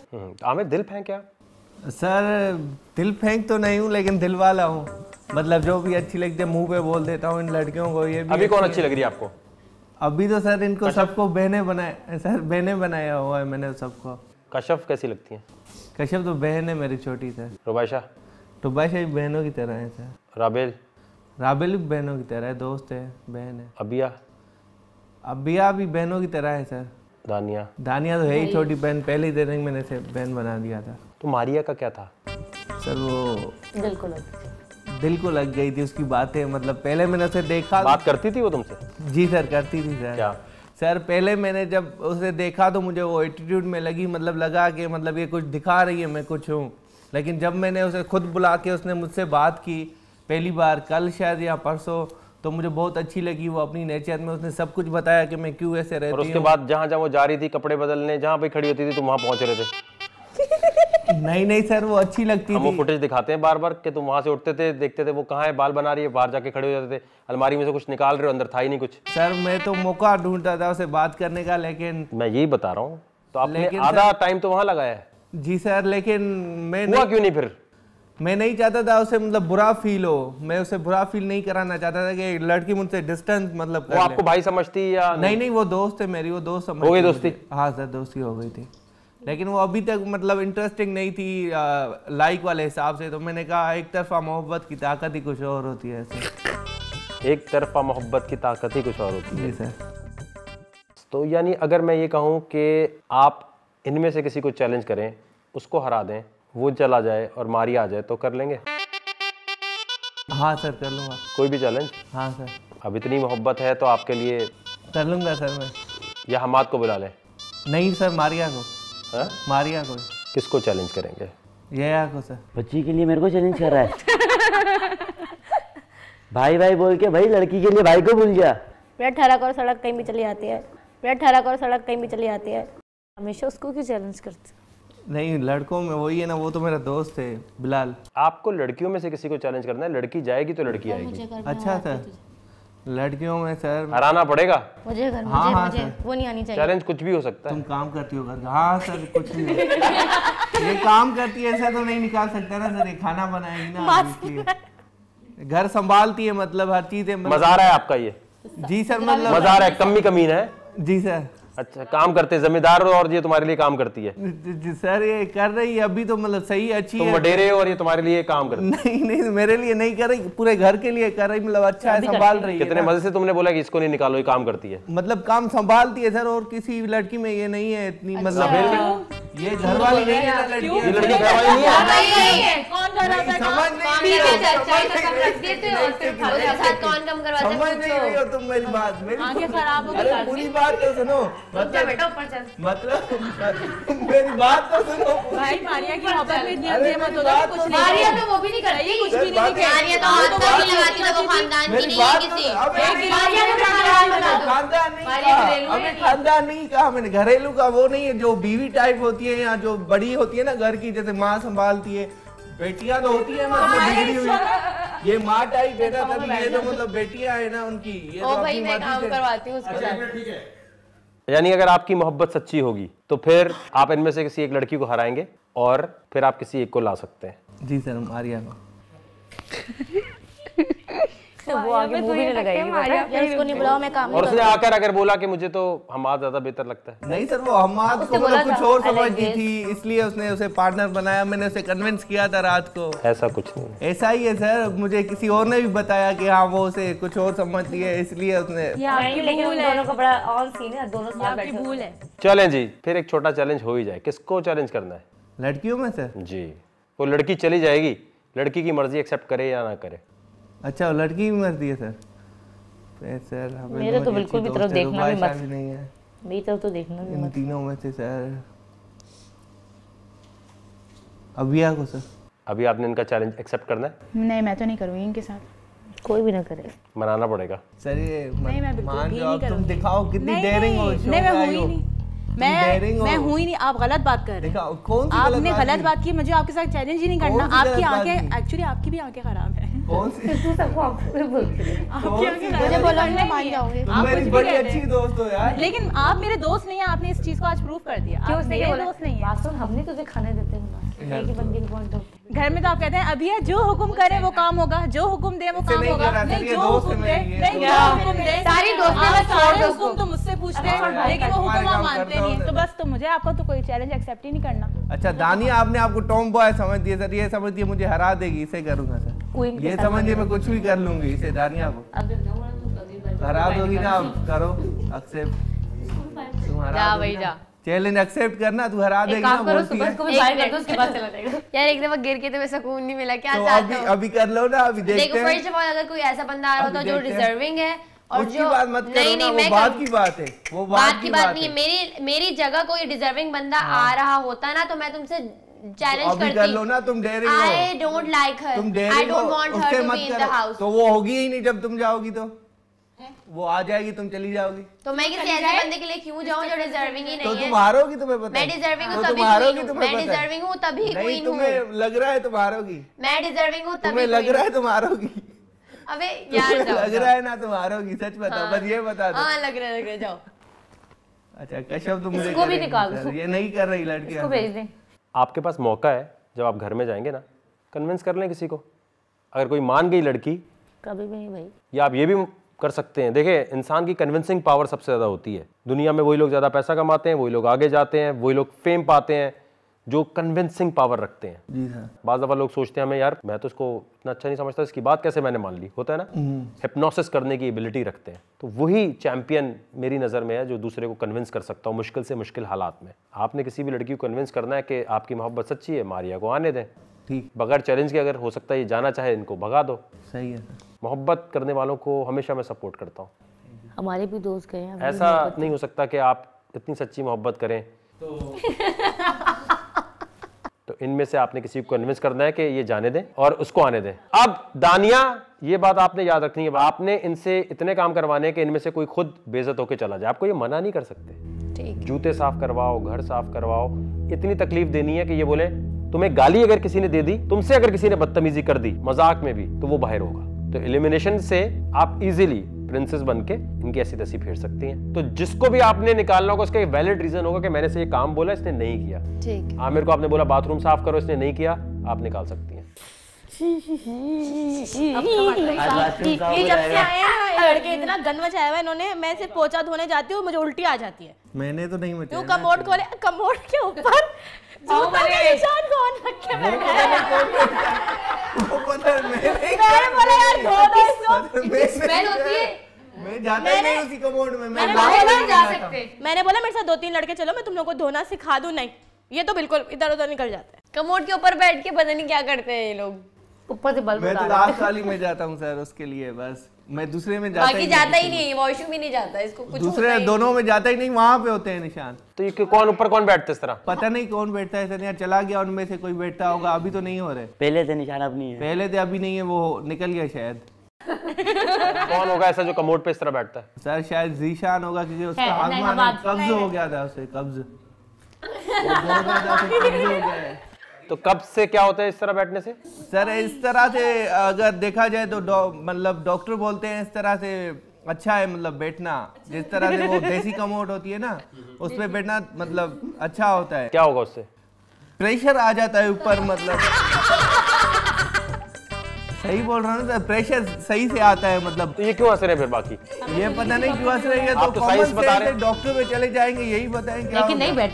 आमिर दिल फेंक क्या? सर दिल फेंक तो नहीं हूँ, लेकिन दिल वाला हूँ। मतलब जो भी अच्छी लगती है मुंह पे बोल देता हूँ इन लड़कियों को। ये भी अभी कौन अच्छी लग रही है आपको? अभी तो सर इनको सबको बहनें बनाए, सर बहनें बनाया हुआ है मैंने सबको। कश्यप कैसी लगती हैं? कश्यप तो बहन है मेरी छोटी सर। रुबाइशा? रुबाइशा भी बहनों की तरह है सर। राबेल? राबेल भी बहनों की तरह है, दोस्त है, बहन है। अबिया? अबिया भी बहनों की तरह है सर। दानिया? दानिया तो है ही छोटी बहन, पहले ही दिन मैंने से बहन बना दिया था। तो मारिया का क्या था? सर वो दिल को लग गई थी उसकी बातें। मतलब पहले मैंने उसे देखा। बात करती थी वो तुमसे? जी सर करती थी सर। क्या? सर पहले मैंने जब उसे देखा तो मुझे वो एटीट्यूड में लगी, मतलब लगा कि मतलब ये कुछ दिखा रही है, मैं कुछ हूँ। लेकिन जब मैंने उसे खुद बुला के उसने मुझसे बात की पहली बार, कल शायद या परसों, तो मुझे बहुत अच्छी लगी। वो अपनी नेचर में उसने सब कुछ बताया कि मैं क्यों ऐसे रहती हूँ। और उसके बाद जहाँ जहाँ वो जा रही थी कपड़े बदलने, जहाँ पे खड़ी होती थी तुम वहाँ पहुँच रहे थे? नहीं सर वो अच्छी लगती थी। वो फुटेज दिखाते हैं बार बार कि तुम वहाँ से उठते थे, देखते थे वो कहाँ है, बाल बना रही है, बाहर जाके खड़े हो जाते थे, अलमारी में से कुछ निकाल रहे हो, अंदर था ही नहीं कुछ। सर मैं तो मौका ढूंढता था उसे बात करने का, लेकिन मैं यही बता रहा हूँ। तो आपने आधा टाइम तो वहाँ लगाया है। जी सर, लेकिन मैं हुआ क्यों नहीं फिर? मैं नहीं चाहता था उसे मतलब बुरा फील हो, मैं उसे बुरा फील नहीं कराना चाहता था कि लड़की मुझसे डिस्टेंस मतलब वो आपको भाई समझती या नहीं? वो दोस्त है मेरी, वो दोस्त समझती। हो गई दोस्ती? हाँ सर दोस्ती हो गई थी, लेकिन वो अभी तक मतलब इंटरेस्टिंग नहीं थी लाइक वाले हिसाब से। तो मैंने कहा एक तरफा मोहब्बत की ताकत ही कुछ और होती है सर। एक तरफा मोहब्बत की ताकत ही कुछ और होती है। जी सर। तो यानी अगर मैं ये कहूँ कि आप इनमें से किसी को चैलेंज करें, उसको हरा दें, वो चला जाए और मारी आ जाए, तो कर लेंगे? हाँ सर कर लूँगा। कोई भी चैलेंज? हाँ सर। अब इतनी मोहब्बत है तो आपके लिए कर लूँगा सर मैं। या हमाद को बुला लें? नहीं सर, मारिया को। हाँ? मारिया को। किसको चैलेंज करेंगे? ये को सर। बच्ची के लिए मेरे को चैलेंज कर रहा है। भाई भाई बोल के भाई लड़की के लिए भाई को भूल गया। पेट ठहरा कर सड़क कहीं भी चली आती है, पेट ठहरा कर सड़क कहीं भी चली आती है। हमेशा उसको क्यों चैलेंज करते? नहीं लड़कों में वही है ना, वो तो मेरा दोस्त है बिलाल। आपको लड़कियों में से किसी को चैलेंज करना है, लड़की जाएगी तो लड़की आएगी। अच्छा सर, लड़कियों में सर हराना पड़ेगा मुझे। घर मुझे वो नहीं आनी चाहिए। चैलेंज कुछ भी हो सकता है। तुम काम करती हो घर का? हाँ सर कुछ भी ये काम करती है, ऐसा तो नहीं निकाल सकता ना सर, ये खाना बनाएगी ना, घर संभालती है, मतलब हर चीज है। मजा आ रहा है आपका ये? जी सर मतलब मजा आ रहा है, कमी कमीन है। जी सर। अच्छा काम करते जिम्मेदार हो और ये तुम्हारे लिए काम करती है? सर ये कर रही है अभी तो मतलब सही अच्छी तुम है। वडेरे हो और ये तुम्हारे लिए काम करती है? नहीं मेरे लिए नहीं कर रही, पूरे घर के लिए कर रही, मतलब अच्छा है, संभाल रही है। कितने मजे से तुमने बोला कि इसको नहीं निकालो, ये काम करती है। मतलब काम संभालती है सर, और किसी लड़की में ये नहीं है इतनी। मतलब ये घर वाली नहीं है लड़की, ये लड़की घर वाली नहीं है। कौन कर रहा था? कौन कम करवाता है? समझ नहीं रही हो तुम मेरी बात। आंखें खराब हो गई। अरे पूरी बात तो सुनो, मतलब मेरी बात तो सुनो भाई। मारिया की मोहब्बत में इतनी अरे मत हो, बात कुछ तो नहीं। मारिया तो वो भी नहीं करती, कुछ भी नहीं करती। मारिया तो हाथ तक नहीं लगाती, तो वो खानदान की नहीं है किसी। मारिया को खानदान बना दो। खानदान नहीं कहा, हमें खानदान नहीं कहा मैंने, घरेलू का वो नहीं है जो बीवी टाइप होती है या जो बड़ी होती है ना घर की, जैसे माँ संभालती है। बेटियां तो होती है मतलब बिगड़ी हुई, ये माँ टाइप है ना, तभी ये तो मतलब बेटियां है ना उनकी, ये ओ भाई मैं काम करवाती हूँ उसके साथ। ठीक है। यानी अगर आपकी मोहब्बत सच्ची होगी तो फिर आप इनमें से किसी एक लड़की को हराएंगे और फिर आप किसी एक को ला सकते हैं। जी सर, मारिया को। वो आगे मुंह भी नहीं लगाएगी। यार उसको नहीं बुलाओ, मैं काम और उसने आकर अगर बोला कि मुझे तो हमाद ज्यादा बेहतर लगता है। नहीं सर, वो हमाद को मतलब कुछ और समझती थी, इसलिए उसने उसे पार्टनर बनाया। मैंने उसे कन्विंस किया था रात को। ऐसा कुछ नहीं, ऐसा ही है सर। मुझे किसी और ने भी बताया कि हाँ वो उसे कुछ और समझती है, इसलिए उसने। लेकिन उन दोनों का बड़ा ऑन सीन है, दोनों साथ बैठे भूल है। चलें जी, फिर एक छोटा चैलेंज हो ही जाए। किसको चैलेंज करना है? लड़कियों में सर? जी, वो लड़की चली जाएगी, लड़की की मर्जी एक्सेप्ट करे या ना करे। अच्छा, वो लड़की की मर्जी है सर? सर मेरे तो बिल्कुल भी तरफ देखना भी मत, नहीं है मेरी तरफ तो देखना भी इन मत। तीनों में से सर अभिया को। सर अभी आपने इनका चैलेंज एक्सेप्ट करना है? नहीं, मैं तो नहीं करूँगी इनके साथ। कोई भी ना करे, मनाना पड़ेगा। सर ये नहीं, मैं बिल्कुल भी नहीं तुम करूँगी। दिखाओ कितनी डेयरिंग हो। नहीं, मैं हुई नहीं, मैं हुई नहीं। आप गलत बात कर रहे हैं। कौन सी आपने गलत बात की। मुझे आपके साथ चैलेंज ही नहीं करना। आपकी आंखें, एक्चुअली आपकी भी आंखें खराब है। कौन सी? तू सबको आपको बोलती है। आपकी आंखें मुझे बोला मैं मान जाऊंगी। तुम मेरी बड़ी अच्छी दोस्त हो यार। लेकिन आप मेरे दोस्त नहीं है। आपने इस चीज को आज प्रूव कर दिया। क्यों आप उसने मेरे दोस्त नहीं है। बात सुन, हमने तुझे खाने देते हैं एक ही बंदी को पॉइंट ऑफ। घर में तो आप कहते हैं अभी है, जो हुक्म करे वो काम होगा, जो हुक्म दे वो काम होगा। नहीं, जो हुक्म दे, नहीं जो हुक्म दे, सारी दोस्तें आप बस सारे हुक्म तो मुझसे पूछते हैं, लेकिन वो हुक्म आप मानते नहीं है। तो बस तो मुझे आपका तो कोई चैलेंज एक्सेप्ट ही नहीं करना। अच्छा दानिया, आपने आपको टॉम बॉय समझ दिया सर। ये समझ दिया मुझे हरा देगी, इसे करूंगा सर। ये समझिए मैं कुछ भी कर लूंगी इसे। दानिया को हरा दोगी ना? आप करो एक्सेप्ट। तुम हरा भाई जा। चैलेंज एक्सेप्ट करना, तू हरा देगी ना। बोलती है यार एक दफा गिर के तो सुकून नहीं मिला। क्या तो चाहते हो? अभी कर लो ना, अभी देखते देखो हैं। फर्स्ट ऑफ ऑल अगर कोई ऐसा बंदा आ रहा होता जो डिजर्विंग है और उसकी जो बात मत करो ना, वो बात की बात है। वो बात की बात नहीं है। मेरी जगह कोई डिजर्विंग बंदा आ रहा होता ना तो मैं तुमसे चैलेंज करती। कर लो ना, तुम डेयरिंग हो। I don't like her. तुम I डेयरिंग हो, don't want her उससे to मत be in the करो। house. तो वो होगी ही नहीं। जब तुम जाओगी तो वो आ जाएगी, तुम चली जाओगी। तो मैं किसी ऐसे बंदे के लिए क्यों जाऊं जो डिजर्विंग ही तो नहीं है? तुम हारोगी, तुम्हें पता है। मैं डिजर्विंग हूं तो तभी तुम हारोगी, queen हूं। तुम्हें मैं पता है। डिजर्विंग हूं तभी नहीं, क्वीन हूं। तुम्हें लग रहा है तुम हारोगी। मैं डिजर्विंग हूं तभी तुम्हें लग queen रहा है हूं। तुम हारोगी। अबे यार जाओ, लग रहा है ना तुम हारोगी। सच बताओ, बस ये बता दो। हां लग रहा है, जाओ। अच्छा कश्यप, तुम मुझे इसको भी निकाल दो। ये नहीं कर रही लड़की। इसको भेज दे। आपके पास मौका है, जब आप घर में जाएंगे ना, कन्विंस कर लें किसी को। अगर कोई मान गई लड़की, कभी भी नहीं भाई। या आप ये भी कर सकते हैं। देखिए, इंसान की कन्विंसिंग पावर सबसे ज़्यादा होती है दुनिया में। वही लोग ज़्यादा पैसा कमाते हैं, वही लोग आगे जाते हैं, वही लोग फेम पाते हैं जो कन्विंसिंग पावर रखते हैं। जी सर। बाज़ दफ़ा लोग सोचते हैं हमें, यार मैं तो इसको इतना अच्छा नहीं समझता, इसकी बात कैसे मैंने मान ली। होता है ना, हिप्नोसिस करने की एबिलिटी रखते हैं। तो वही चैंपियन मेरी नज़र में है जो दूसरे को कन्विंस कर सकता हो मुश्किल से मुश्किल हालात में। आपने किसी भी लड़की को कन्विंस करना है कि आपकी मोहब्बत सच्ची है, मारिया को आने दें। ठीक, बगैर चैलेंज के अगर हो सकता है ये जाना चाहे, इनको भगा दो। सही है सर। मोहब्बत करने वालों को हमेशा मैं सपोर्ट करता हूँ। हमारे भी दोस्त गए हैं। ऐसा नहीं हो सकता कि आप इतनी सच्ची मोहब्बत करें तो इनमें से आपने किसी को कन्विंस करना है कि ये जाने दें और उसको आने दें। अब दानिया, ये बात आपने याद रखनी है, आपने इनसे इतने काम करवाने हैं कि इनमें से कोई खुद बेइज्जत होकर चला जाए। आपको ये मना नहीं कर सकते। ठीक। जूते साफ करवाओ, घर साफ करवाओ, इतनी तकलीफ देनी है कि ये बोले तुम्हें गाली अगर किसी ने दे दी, तुमसे अगर किसी ने बदतमीजी कर दी मजाक में भी, तो वो बाहर होगा। तो एलिमिनेशन से आप इजीली प्रिंसेस बन के इनकी ऐसी तैसी फेर सकती हैं। तो जिसको भी आपने निकालना होगा उसका एक वैलिड रीजन होगा कि मैंने से ये काम बोला, इसने नहीं किया। ठीक। आमिर को आपने बोला बाथरूम साफ करो, इसने नहीं किया, आप निकाल सकती हैं। ये जब से आए हैं लड़के इतना गन मचाया हुआ इन्होंने। मैं सिर्फ पोछा धोने जाती हूँ, मुझे उल्टी आ जाती है। मैंने तो नहीं तू मचाया। कमोड खोले, कमोड के ऊपर जूता का निशान कौन रख के बैठा है? वो पता है, मैंने बोला यार धो दो इसको। स्मेल होती है। मैं जाता ही नहीं उसी कमोड में। मैं बाहर नहीं जा सकते। मैंने बोला मेरे साथ 2-3 लड़के चलो, मैं तुम लोगों को धोना सिखा दूं। नहीं, ये तो बिल्कुल इधर उधर निकल जाते हैं। कमोड के ऊपर बैठ के पता नहीं क्या करते हैं ये लोग, ऊपर से बल्ब मैं तो लास्ट वाली में जाता हूँ सर, उसके लिए बस। मैं दूसरे में जाता बाकी जाता ही नहीं, वॉशरूम भी नहीं जाता, इसको कुछ दूसरे दोनों में जाता ही नहीं। वहाँ पे होते हैं निशान। तो ये कौन ऊपर कौन बैठते इस तरह? पता नहीं कौन बैठता है सर, यहाँ चला गया उनमें से कोई बैठता होगा। अभी तो नहीं हो रहे। पहले से निशान अब नहीं है। पहले थे, अभी नहीं है। वो निकल गया शायद। कौन होगा ऐसा जो कमोड पे इस तरह बैठता है? सर शायद जीशान होगा, क्योंकि उसका आसमान कब्ज हो गया था, उसे कब्ज हो गया है। तो कब से क्या होता है इस तरह बैठने से? सर इस तरह से अगर देखा जाए तो मतलब डॉक्टर बोलते हैं इस तरह से अच्छा है, मतलब बैठना जिस तरह से वो देसी कमोड होती है ना, उस पे बैठना मतलब अच्छा होता है। क्या होगा उससे? प्रेशर आ जाता है ऊपर, मतलब सही बोल रहा हूँ ना, प्रेशर सही से आता है मतलब। तो ये क्यों हंस रहे हैं फिर बाकी? ये पता नहीं क्यों हंस रहे हैं, आप तो तो साइंस बता रहे कॉमन डॉक्टर पे चले जाएंगे, यही बताएं क्या लेकिन नहीं होगा? बैठ,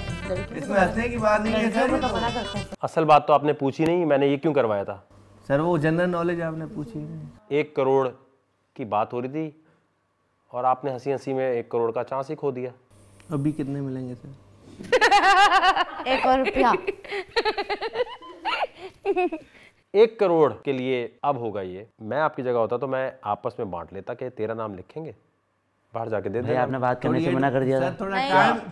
इसमें हंसने की बात नहीं है सर। तो मना करता है। असल बात तो आपने पूछी नहीं, मैंने ये क्यों करवाया था? सर वो जनरल नॉलेज आपने पूछी नहीं। 1 करोड़ की बात हो रही थी और आपने हंसी हंसी में 1 करोड़ का चांस ही खो दिया। अभी कितने मिलेंगे सर? 1 और रुपया। 1 करोड़ के लिए अब होगा ये। मैं आपकी जगह होता तो मैं आपस में बांट लेता कि तेरा नाम लिखेंगे, बाहर जाके दे भाई दे। आपने बात करने से मना कर दिया था।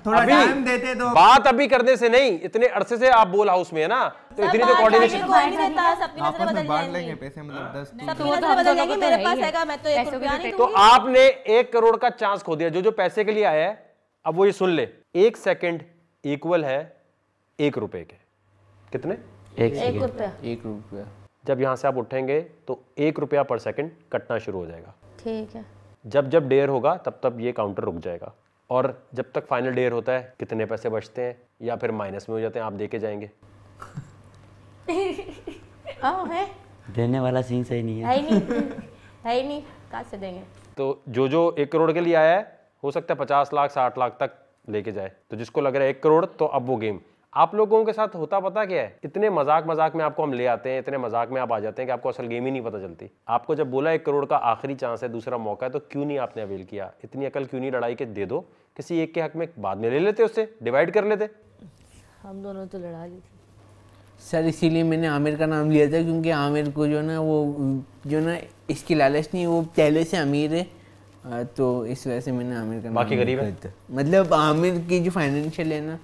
थोड़ा टाइम देते तो। बात अभी करने से नहीं, इतने अरसे से आप बोल हाउस में है ना, तो इतनी तो कोऑर्डिनेशन। आपस में बांट लेंगे पैसे, मतलब 10 तो आपने 1 करोड़ का चांस खो दिया। जो जो पैसे के लिए आया है, अब वो ये सुन ले, 1 सेकंड इक्वल है 1 रुपए के। कितने? 1 रुपया। 1 रुपया। जब यहां से आप उठेंगे तो 1 रुपया पर सेकंड कटना शुरू हो जाएगा। ठीक है। जब जब डेयर होगा तब तब ये काउंटर रुक जाएगा, और जब तक फाइनल डेयर होता है कितने पैसे बचते हैं या फिर माइनस में हो जाते हैं आप देके जाएंगे। है देने वाला सीन सही नहीं है। है ही नहीं, कहाँ से देंगे? तो जो जो 1 करोड़ के लिए आया है, हो सकता है 50 लाख 60 लाख तक लेके जाए। तो जिसको लग रहा है 1 करोड़, तो अब वो गेम आप लोगों के साथ होता पता क्या है, इतने मजाक में आपको हम ले आते हैं, इतने मजाक में आप आ जाते हैं कि आपको असल गेम ही नहीं पता चलती। आपको जब बोला 1 करोड़ का आखिरी चांस है, दूसरा मौका है, तो क्यों नहीं आपने अवेल किया? इतनी अकल क्यों नहीं लड़ाई के दे दो, किसी एक के हक में बाद में ले लेते, उससे डिवाइड कर लेते। हम दोनों तो लड़ा ली थी सर, इसीलिए मैंने आमिर का नाम लिया था, क्योंकि आमिर को जो ना वो जो ना इसकी लालच नहीं, वो पहले से अमीर है, तो इस वजह से मैंने आमिर का नाम। बाकी गरीब है। मतलब आमिर की जो फाइनेंशियल है ना,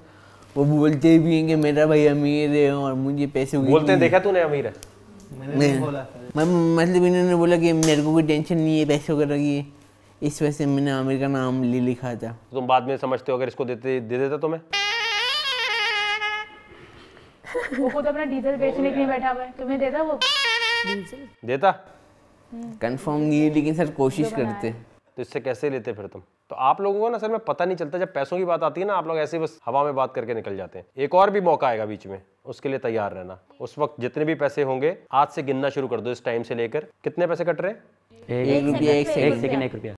वो बोलते भी हैं कि मेरा भाई अमीर है और मुझे पैसे बोलते हैं। देखा तूने अमीर है? मतलब इन्होंने बोला कि मेरे को कोई टेंशन नहीं है पैसों वगैरह की, इस वजह से मैंने आमिर का नाम ले लिखा था। तो तुम बाद में समझते हो अगर इसको दे देता तुम्हें? वो खुद अपना डीजल बेचने के लिए बैठा हुआ है, तुम्हें देता वो? देता? कंफर्म नहीं है, लेकिन सर कोशिश करते। तो इससे कैसे लेते फिर तुम? तो आप लोगों को ना सर में पता नहीं चलता, जब पैसों की बात आती है ना, आप लोग ऐसे बस हवा में बात करके निकल जाते हैं। एक और भी मौका आएगा बीच में, उसके लिए तैयार रहना। उस वक्त जितने भी पैसे होंगे आज से गिनना शुरू कर दो। इस टाइम से लेकर कितने पैसे कट रहे हैं? 1 रुपया 1 सेकंड 1 रुपया।